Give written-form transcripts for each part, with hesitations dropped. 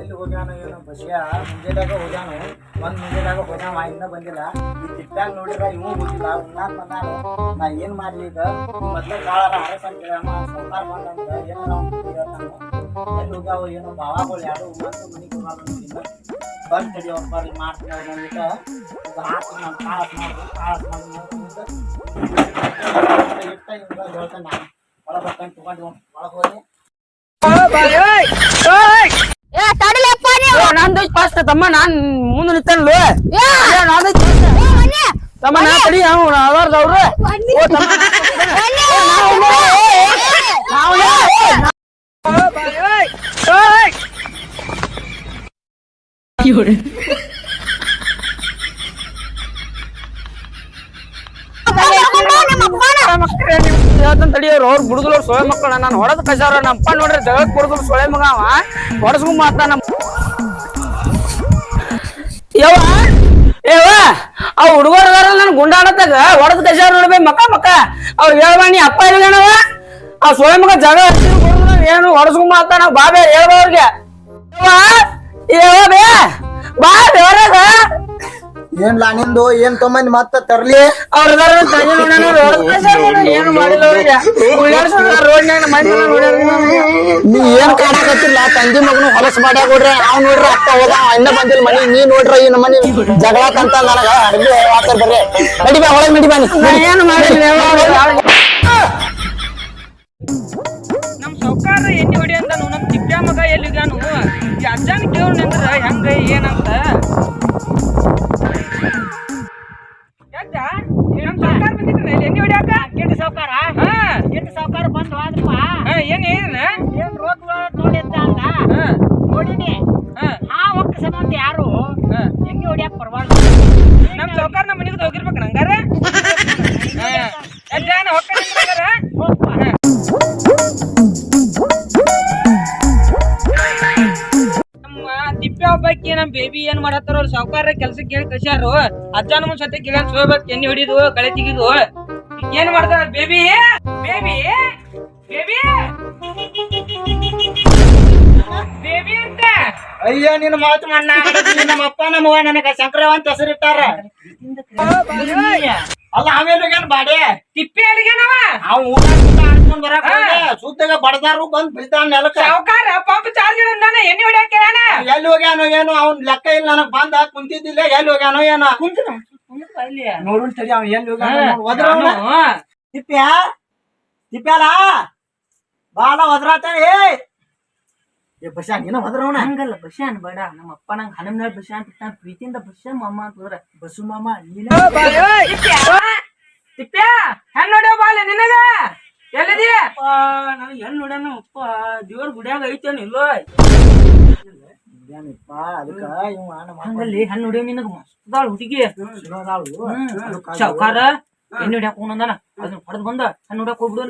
ಎಲ್ಲಿ ಹೋಗ್ಯಾನ ಏನೋ ಬಸ್ಯಾ ಮುಂಜಾನೆದಾಗ ಹೋಗ್ಯಾನು ಮುಂಜಾನೆದಾಗ ಹೋಗ್ಯಾವ ಇನ್ನ ಬಂದಿಲ್ಲ ಈ ತಿಟ್ಟಾಗ ನೋಡಿದ್ರ ಇವು ಗೊತ್ತಿಲ್ಲ ಉಣ್ಣಾಕ್ ಬಂದಾನು ನಾ ಏನ್ ಮಾಡ್ಲಿ ಈಗ ಮೊದ್ಲೇ ಕಾಳಾರ ಅರಸ ಅಂತ ಹೇಳಮ್ಮ ಸೌಕಾರ ಬಂದಂತ ಏನೋ ನಾವು ಎಲ್ಲಿ ಹೋಗ್ಯಾವ ಏನೋ ಬಾವಾಗಳು ಯಾರು ಮತ್ತು ಮನೆಗೆ ಹೋಗಲ್ಲ ಬಂದು ತಡಿ ಅವ್ರು ಬರ್ರಿ ಮಾಡ್ತೀನಿ ಅವ್ರು ಅಂದ್ಬಿಟ್ಟು ಈಗ ಹಾಕಿ ನಾನು ಕಾಳಸ್ ಮಾಡಿ ಇಟ್ಟ ಹಿಂಗ ಹೇಳ್ತಾನೆ ನಾನು ಒಳಗೆ ಬರ್ತಾನೆ ತಗೊಂಡು ಒಳಗೆ ಹೋಗಿ ನಂದು ಫಸ್ಟ್ ತಮ್ಮ ನಾನ್ ಮುಂದೆ ನಿಂತಲ್ಲ ತಮ್ಮ ನಾ ತಡಿ ಅವ್ರದವ್ರು ತಡಿಯೋರು ಅವ್ರು ಬುಡುದ್ರು ಸೊಳೆ ಮಕ್ಕಳ ನಾನು ಹೊಡೆದ್ ಕಸಾರ ನಮ್ಮಪ್ಪ ನೋಡ್ರಿ ಜಗತ್ ಬುಡುದ್ರು ಸೊಳೆ ಮಗ ಅವ ಹೊಡಸ್ಕೊಂಡ್ ಮಾತ ನಮ್ಮ ಆ ಹುಡುಗರ ನನ್ ಗುಂಡಾಡತ್ತಾಗ ಹೊಡೆದ್ ಕಸಾರ ನೋಡ್ಬೇ ಮಕ್ಕ ಅವ್ರು ಹೇಳ್ಬಾಣಿ ಅಪ್ಪ ಇಲ್ಗೇನವ ಆ ಸೊಳೆ ಮಗ ಜಗ ಏನು ಹೊಡಸ್ಕೊಂಡ್ ಮಾತ ನಾವ್ ಬಾಬೆ ಹೇಳ್ಬವ್ರಿಗೆ ಬೇ ಬಾ ದೇವರಾಗ ಏನ್ಲಾ ನಿಂದು ಏನ್ ತೊಂಬಂದ್ ಮತ್ತ ತರ್ಲಿ ಏನು ಮಾಡಿಲ್ಲ ನೀ ಏನ್ ಕಾಣಕತ್ತಿಲ್ಲ ತಂದಿ ಮಗನು ಹೊಲಸ್ ಮಾಡ್ಯಾಗ ನೋಡ್ರಿ ಅವ್ ನೋಡ್ರಿ ಅಪ್ಪ ಹೋದ ಇನ್ನ ಬಂದಿಲ್ಲ ಮನಿ ನೀ ನೋಡ್ರಿ ಈ ಮನಿ ಜಗಳಕ್ಕಂತ ನನಗ ಅಡ್ಗೆ ಹಾಕ್ತಾರ ಬರ್ರಿ ನಡಿಬಾ ಒಳಗ್ ನಡಿಬಾ ಏನು ಮಾಡಿಲ್ಲ ನಮ್ ಸೌಕಾರ ಎಣ್ಣೆ ಹೊಡಿ ಅಂತಾನು ನಮ್ ತಿಪ್ಪ್ಯಾ ಮಗ ಎಲ್ಲಿಗಾನು ಈ ಅಜ್ಜನ ಕೇಳ್ ನಿಂದ್ರ ಹೆಂಗ ಏನಂತ ಎಣ್ಣೆ ಹೊಡಿಯಾಕ ಕೆಟ್ಟ ಸೌಕಾರ ಕೆಟ್ಟ ಸೌಕಾರ ಬಂದ್ ಹೋದ್ರಪ್ಪ ಏನ್ ರೋಗ ನೋಡಿದ್ದ ಅಲ್ಲ ನೋಡಿನಿ ಆ ಒಕ್ಕ ಸಂಬಂಧ ಯಾರು ಎಣ್ಣೆ ಹೊಡಿಯಾಕ ಪರವಾಗಿಲ್ಲ ನಮ್ ಸೌಕಾರ ನಮ್ಮ ಮನೆಗೆ ಹೋಗಿರ್ಬೇಕು ನಂಗಾರ ತಿಪ್ಪೆ ಹಬ್ಬಕ್ಕೆ ನಮ್ ಬೇಬಿ ಏನ್ ಮಾಡತ್ತಾರ ಅವ್ರು ಸಾವುಕಾರ ಕೆಲ್ಸಕ್ಕೆ ಹೇಳಿ ಕಳ್ಸ್ಯಾರು ಅಜ್ಜನ ಮುಂದ್ ಸತ್ಯ ಕೇಳ ಸೋಬೇಕು ಎಣ್ಣೆ ಹೊಡಿದು ಕಳೆ ತೆಗಿದು ಏನ್ ಮಾಡ್ತಾರ ಬೇಬಿ ಬೇಬಿ ಬೇಬಿ ಬೇಬಿ ಅಂತ ಅಯ್ಯ ನಿನ್ನ ಮಾತು ಮಣ್ಣ ನಮ್ಮ ಅಪ್ಪ ನಮ್ಮವ್ವ ನನಗ ಶಂಕರವ ಅಂತ ಹೆಸರಿಟ್ಟಾರ ಅಲ್ಲ ಆಮೇಲೆ ಬಾಡೆ ತಿಪ್ಪೆ ಅಲ್ಲಿಗೇನವ ಅವ್ ಆಡ್ಕೊಂಡ್ ಬರಾಕ ಸುತ್ತಾಗ ಬಡದಾರು ಬಂದ್ ಬಿದ್ದಾನ ನೆಲಕ್ಕ ಸಾವುಕಾರ ಪಂಪ್ ಚಾರ್ಜ್ ಇಡಂದಾನೆ ಎಣ್ಣೆ ಹೊಡಿಯಾಕ ಎಲ್ಲಿ ಹೋಗ್ಯಾನೋ ಏನೋ ಅವ್ನ್ ಲೆಕ್ಕ ಇಲ್ಲ ನನಗ್ ಬಂದ ಕುಂತಿದ್ದಿಲ್ಲ ಎಲ್ಲಿ ಹೋಗ್ಯಾನೋ ಏನೋ ನೋಡು ತಡಿ ಅವ್ ಎಲ್ಲಿ ಹೋಗ್ಯಾನ ತಿಪ್ಪ್ಯಾ ತಿಪ್ಪ್ಯಾಲ ಬಾಳ ಒದ್ರಾತಾನೆ ಏ ಬಸ್ಯಾ ನೀನ ಒದ್ರವಣ ಹಂಗಲ್ಲ ಬಸ್ಯಾನ್ ಬೇಡ ನಮ್ಮ ಅಪ್ಪ ನಂಗೆ ಹನಮ್ನಾಳ್ ಬಸ್ಯಾ ಅಂತ ಪ್ರೀತಿಯಿಂದ ಬಸ್ಯಾ ಮಾಮ ಅಂತಂದ್ರ ಬಸ್ಸು ಮಾಮ ನೀನ ತಿಪ್ಪ್ಯಾ ಹೆಣ್ ನೋಡ್ಯಾವ ಬಾಲೆ ನಿನಗ ಎಲ್ಲಿದಿ ನನಗೆ ಹೆಣ್ ನೋಡ್ಯಾನ ಅಪ್ಪ ದೇವ್ರ ಗುಡಿಯಾಗ ಐತೇನು ಇಲ್ಲೋ ಅದಕ್ಕ ಹಂಗಲ್ಲಿ ಹೆಣ್ ನೋಡ್ಯಾವ ನಿನಗ ಮಸ್ತಾಳ ಹುಡುಗಿ ಸಾವುಕಾರ ಎಣ್ಣೆ ಹೊಡ್ಯಾಕ ಹೋಗಂದಾನ ಅದನ್ನ ಹೊಡೆದ್ ಬಂದ ಹೆಣ್ ನೋಡ್ಯಾಕ ಹೋಗ್ಬಿಡು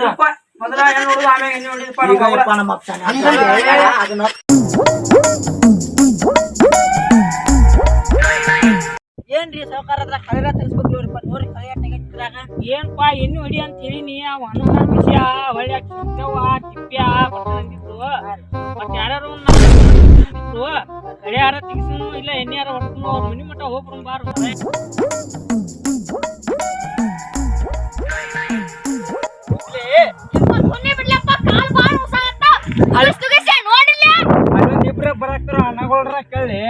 ಏನ್ರಿ ಸಾವುಕಾರ ಅದ್ರ ಕಳೆರ ತೆಗಿಸ್ಬೇಕು ನೋಡ್ರಿಪ್ಪ ನೋಡ್ರಿ ಕಳೆಯ ತೆಗಿದ್ರಾಗ ಏನ್ಪಾ ಎಣ್ಣೆ ಹೊಡಿ ಅಂತ ಹೇಳಿನಿ ಅವ ಹನುಮಾನ ವಿಷಯ ಹೊಳ್ಯಾಕ ತಿಪ್ಪ್ಯಾ ಬಂದಿತ್ತು ಮತ್ ಯಾರು ಕಳೆ ಯಾರ ತೆಗಿಸ್ನು ಇಲ್ಲ ಎಣ್ಣೆ ಯಾರ ಹೊಡ್ಕೊಂಡು ಅವ್ರ ಮನಿ ಮಠ ಹೋಗ್ಬಿಡು ಬಾರ ಇಬ್ರ ಬರಾಕ್ತಾರ ಅಣ್ಣಗಳ್ರ ಕೇಳಿ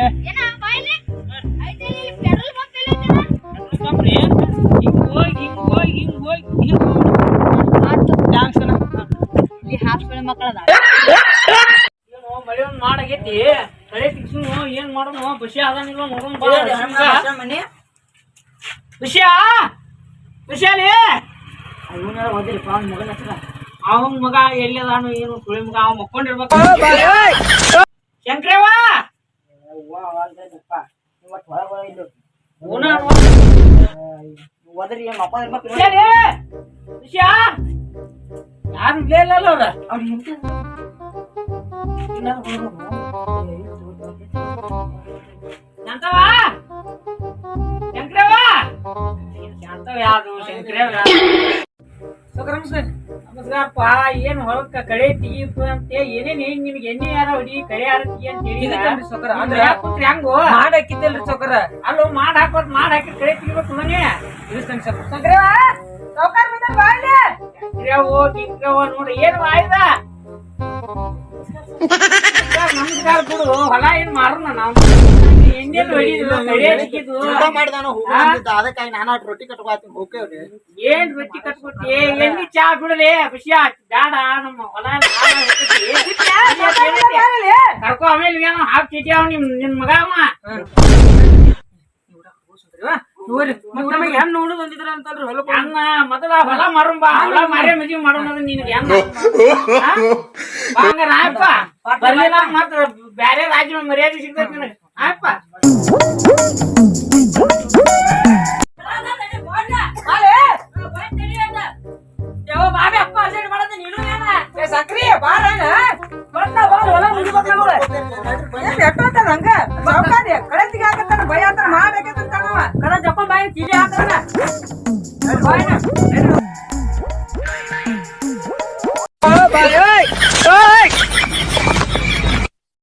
ಮಳಿ ಒಂದ್ ಮಾಡಾಗೈತಿ ಕಳೆ ತಿಕ್ಸುನು ಏನ್ ಮಾಡೋನು ಬಸಿ ಅದಾನಿಲ್ಲ ನೋಡೋಣ ಮನೆ ವಿಷಯ ವಿಷಯಲಿ ಅವನ್ ಮಗ ಎಲ್ಲಿ ಅದಾನು ಏನು ಸುಳಿ ಮಗ ಅವ ಮಕ್ಕೊಂಡಿರ್ಬೇಕು ಶಂಕ್ರವ್ವ ವಿಷಯ ಯಾರು ಇಲ್ಲ ಅವ್ರ ಶಾಂತವ ಶಂಕ್ರವ್ವ ಶಾಂತವ ಯಾರು ಶಂಕ್ರವ್ವ ನಮಸ್ಕಾರಪ್ಪ ಏನ್ ಹೊಲಕ್ಕ ಕಳೆ ತೆಗಿತು ಅಂತ ಏನೇನ್ ಏನ್ ನಿನ್ಗೆ ಎಣ್ಣೆ ಯಾರ ಹೊಡಿ ಕಳೆ ಯಾರ ತೆಗಿ ಅಂತ ಇದಕ್ಕೇನ್ರಿ ಸೌಕರ? ಅಂದ್ರ ಹೇಳಿ ಹೆಂಗೋ ಮಾಡಾಕಿದ್ದಲ್ರಿ ಸೌಕರ. ಅಲ್ಲೋ ಮಾಡ್ ಹಾಕೋದ್ ಮಾಡ್ ಹಾಕಿ ಕಳೆ ತೆಗಿಬೇಕು ಮನೆ ಇಳಿಸ್ತೇನೆ ಸೌಕರ. ನೋಡಿ ಏನು ಆಯ್ದ ನಮಸ್ಕಾರ ಬಿಡು ಹೊಲ ಏನ್ ಮಾರೋಣ ನಾವು ಎಣ್ಣೆಲ್ ಹೊಡಿದ್ರು ಕಳೆ ತೆಗಿದು ಊಟ ಮಾಡಿದಾನು ಹೋಗಿದ್ದ ಅದಕ್ಕಾಗಿ ನಾನು ರೊಟ್ಟಿ ಕಟ್ಕೊತೀನಿ ಹೋಗ್ತೇವ್ರಿ. ಏನ್ ರೊಟ್ಟಿ ಕಟ್ಕೊಟ್ಟಿ ಎಣ್ಣೆ ಚಾ ಬಿಡಲಿ ಖುಷಿ ಆಯ್ತು ಬೇಡ ನಮ್ಮ ಹೊಲ ಕರ್ಕೊ ಆಮೇಲೆ ಏನೋ ಹಾಕ್ತಿದ್ಯ ನಿನ್ ಮಗ ಅವ ನೋಡ್ರಿ ಮತ್ತ್ ನಮಗೆ ಹೆಣ್ಣು ನೋಡುದು ಅಂದಿದ್ರ ಅಂತಲ್ರಿ ಹೊಲಕ್ಕೆ ಅನ್ನ ಮೊದಲ ಹೊಲ ಮಾರುಂಬ ಹೊಲ ಮಾರೇ ಮದ್ವಿ ಮಾಡೋಣ ನಿನಗೆ ಹಂಗಾರ ಆಯಪ್ಪ ಬರ್ಲಿಲ್ಲ ಮತ್ತ ಬ್ಯಾರೆ ರಾಜ್ಯ ಮರ್ಯಾದೆ ಸಿಗ್ತೈತಿ ನಿನಗೆ ಆಯಪ್ಪ ಸಕ್ರಿ ಬಾರಣ್ಣ ಹೊಲ ಮುಗಿಬೇಕ ಹಂಗ ಕಳೆತಿಗೆ ಹಾಕತ್ತಾನ ಭಯ ಅಂತ ಮಾಡ್ಬೇಕಂತ ಕಡ ಜಪ್ಪ ಬಾಯಿ ಕಿಲಿ ಹಾಕಣ